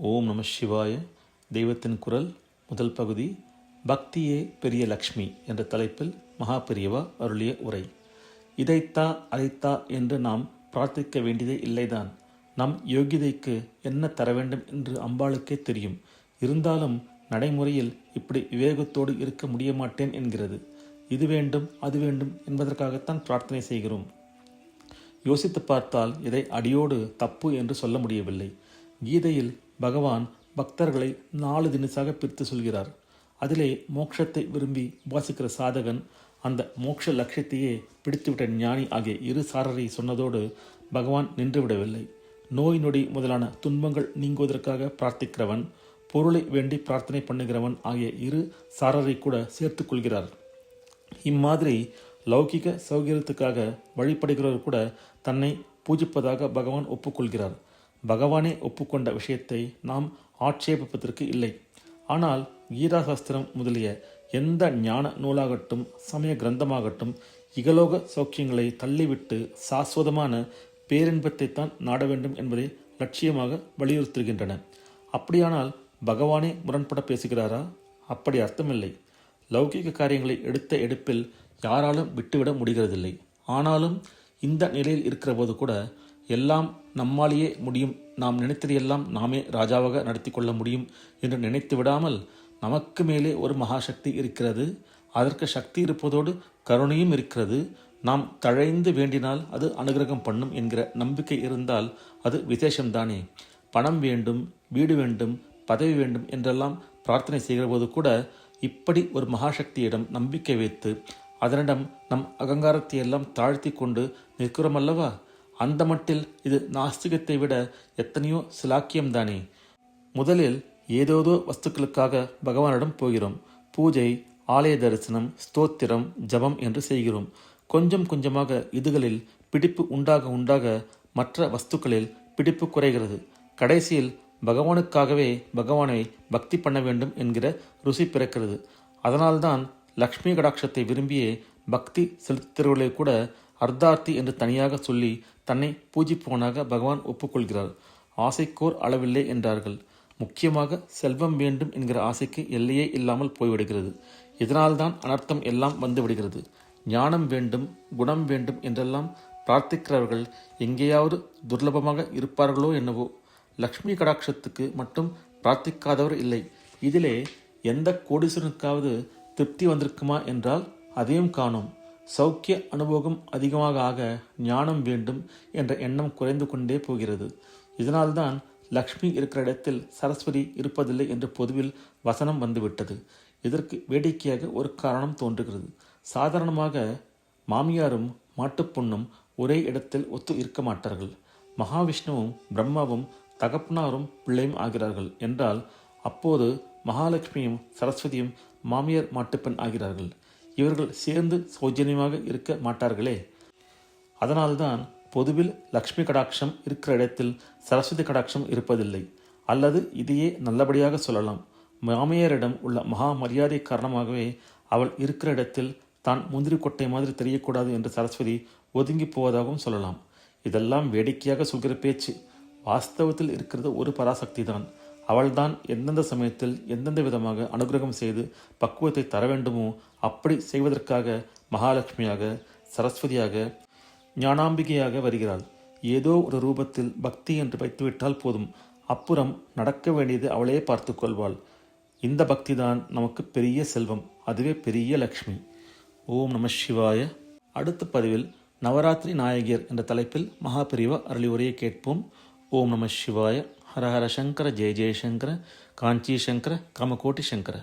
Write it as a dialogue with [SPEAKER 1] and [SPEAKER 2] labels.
[SPEAKER 1] ஓம் நம சிவாய. தெய்வத்தின் குரல் முதல் பகுதி. பக்தியே பெரிய லக்ஷ்மி என்ற தலைப்பில் மகா பெரியவா அருளிய உரை. இதைத்தா அதைத்தா என்று நாம் பிரார்த்திக்க வேண்டியதே இல்லைதான். நம் யோகிதைக்கு என்ன தர வேண்டும் என்று அம்பாளுக்கே தெரியும். இருந்தாலும் நடைமுறையில் இப்படி விவேகத்தோடு இருக்க முடிய மாட்டேன் என்கிறது. இது வேண்டும் அது வேண்டும் என்பதற்காகத்தான் பிரார்த்தனை செய்கிறோம். யோசித்து பார்த்தால் இதை அடியோடு தப்பு என்று சொல்ல முடியவில்லை. கீதையில் பகவான் பக்தர்களை 4 தினசாக பிரித்து சொல்கிறார். அதிலே மோட்சத்தை விரும்பி உபாசிக்கிற சாதகன், அந்த மோட்ச லட்சியத்தையே பிடித்துவிட்ட ஞானி ஆகிய 2 சாரரை சொன்னதோடு பகவான் நின்றுவிடவில்லை. நோய் நொடி முதலான துன்பங்கள் நீங்குவதற்காக பிரார்த்திக்கிறவன், பொருளை வேண்டி பிரார்த்தனை பண்ணுகிறவன் ஆகிய 2 சாரரை கூட சேர்த்து கொள்கிறார். இம்மாதிரி லௌகிக சௌகரியத்துக்காக வழிபடுகிறவர் கூட தன்னை பூஜிப்பதாக பகவான் ஒப்புக்கொள்கிறார். பகவானே ஒப்புக்கொண்ட விஷயத்தை நாம் ஆட்சேபிப்பதற்கு இல்லை. ஆனால் கீதா சாஸ்திரம் முதலிய எந்த ஞான நூலாகட்டும் சமய கிரந்தமாகட்டும் இகலோக சௌக்கியங்களை தள்ளிவிட்டு சாஸ்வதமான பேரின்பத்தைத்தான் நாட வேண்டும் என்பதை லட்சியமாக வலியுறுத்துகின்றன. அப்படியானால் பகவானே முரண்பட பேசுகிறாரா? அப்படி அர்த்தமில்லை. லௌகிக காரியங்களை எடுத்த எடுப்பில் யாராலும் விட்டுவிட முடிகிறதில்லை. ஆனாலும் இந்த நிலையில் இருக்கிற போது கூட எல்லாம் நம்மாலேயே முடியும், நாம் நினைத்ததையெல்லாம் நாமே ராஜாவாக நடத்தி கொள்ள முடியும் என்று நினைத்து விடாமல், நமக்கு மேலே ஒரு மகாசக்தி இருக்கிறது, அதற்கு சக்தி இருப்பதோடு கருணையும் இருக்கிறது, நாம் தழைந்து வேண்டினால் அது அனுகிரகம் பண்ணும் என்கிற நம்பிக்கை இருந்தால் அது விசேஷம்தானே. பணம் வேண்டும், வீடு வேண்டும், பதவி வேண்டும் என்றெல்லாம் பிரார்த்தனை செய்கிற போது கூட இப்படி ஒரு மகாசக்தியிடம் நம்பிக்கை வைத்து அதனிடம் நம் அகங்காரத்தை எல்லாம் தாழ்த்தி கொண்டு நிற்கிறோம் அல்லவா? அந்த மட்டில் இது நாஸ்திகத்தை விட எத்தனையோ சிலாக்கியம்தானே. முதலில் ஏதோதோ வஸ்துக்களுக்காக பகவானிடம் போகிறோம். பூஜை, ஆலய தரிசனம், ஸ்தோத்திரம், ஜபம் என்று செய்கிறோம். கொஞ்சம் கொஞ்சமாக இதுகளில் பிடிப்பு உண்டாக மற்ற வஸ்துக்களில் பிடிப்பு குறைகிறது. கடைசியில் பகவானுக்காகவே பகவானை பக்தி பண்ண வேண்டும் என்கிற ருசி பிறக்கிறது. அதனால்தான் லக்ஷ்மி கடாட்சத்தை விரும்பியே பக்தி செலுத்துகிறவர்களை கூட அர்த்தார்த்தி என்று தனியாக சொல்லி தன்னை பூஜிப்பவனாக பகவான் ஒப்புக்கொள்கிறார். ஆசைக்கோர் அளவில்லை என்றார்கள். முக்கியமாக செல்வம் வேண்டும் என்கிற ஆசைக்கு எல்லையே இல்லாமல் போய்விடுகிறது. இதனால்தான் அனர்த்தம் எல்லாம் வந்து விடுகிறது. ஞானம் வேண்டும், குணம் வேண்டும் என்றெல்லாம் பிரார்த்திக்கிறவர்கள் எங்கேயாவது துர்லபமாக இருப்பார்களோ என்னவோ. லக்ஷ்மி கடாட்சத்துக்கு மட்டும் பிரார்த்திக்காதவர் இல்லை. இதிலே எந்த கோடீஸ்வரனுக்காவது திருப்தி வந்திருக்குமா என்றால் அதையும் காணோம். சௌக்கிய அனுபவம் அதிகமாக ஆக ஞானம் வேண்டும் என்ற எண்ணம் குறைந்து கொண்டே போகிறது. இதனால்தான் லக்ஷ்மி இருக்கிற இடத்தில் சரஸ்வதி இருப்பதில்லை என்று பொதுவில் வசனம் வந்துவிட்டது. இதற்கு வேடிக்கையாக ஒரு காரணம் தோன்றுகிறது. சாதாரணமாக மாமியாரும் மாட்டுப்பொண்ணும் ஒரே இடத்தில் ஒத்து இருக்க மாட்டார்கள். மகாவிஷ்ணுவும் பிரம்மாவும் தகப்பனாரும் பிள்ளையும் ஆகிறார்கள் என்றால் அப்போது மகாலட்சுமியும் சரஸ்வதியும் மாமியார் மாட்டுப்பெண் ஆகிறார்கள். இவர்கள் சேர்ந்து சௌஜன்யமாக இருக்க மாட்டார்களே. அதனால்தான் பொதுவில் லக்ஷ்மி கடாட்சம் இருக்கிற இடத்தில் சரஸ்வதி கடாட்சம் இருப்பதில்லை. அல்லது இதையே நல்லபடியாக சொல்லலாம். மாமியாரிடம் உள்ள மகா மரியாதை காரணமாகவே அவள் இருக்கிற இடத்தில் தான் முந்திரி கொட்டை மாதிரி தெரியக்கூடாது என்று சரஸ்வதி ஒதுங்கி போவதாகவும் சொல்லலாம். இதெல்லாம் வேடிக்கையாக சொல்கிற பேச்சு. வாஸ்தவத்தில் இருக்கிறது ஒரு பராசக்தி தான். அவள்தான் எந்தெந்த சமயத்தில் எந்தெந்த விதமாக அனுகிரகம் செய்து பக்குவத்தை தர வேண்டுமோ அப்படி செய்வதற்காக மகாலட்சுமியாக, சரஸ்வதியாக, ஞானாம்பிகையாக வருகிறாள். ஏதோ ஒரு ரூபத்தில் பக்தி என்று வைத்துவிட்டால் போதும். அப்புறம் நடக்க வேண்டியது அவளே பார்த்து கொள்வாள். இந்த பக்தி தான் நமக்கு பெரிய செல்வம். அதுவே பெரிய லக்ஷ்மி. ஓம் நம சிவாய. அடுத்த பதிவில் நவராத்திரி நாயகியர் என்ற தலைப்பில் மகா பெரியவா அருளி உரையை கேட்போம். ஓம் நம சிவாய. ஹர ஹர சங்கர, ஜெய ஜெயசங்கர, காஞ்சி சங்கர, காமகோட்டி சங்கர.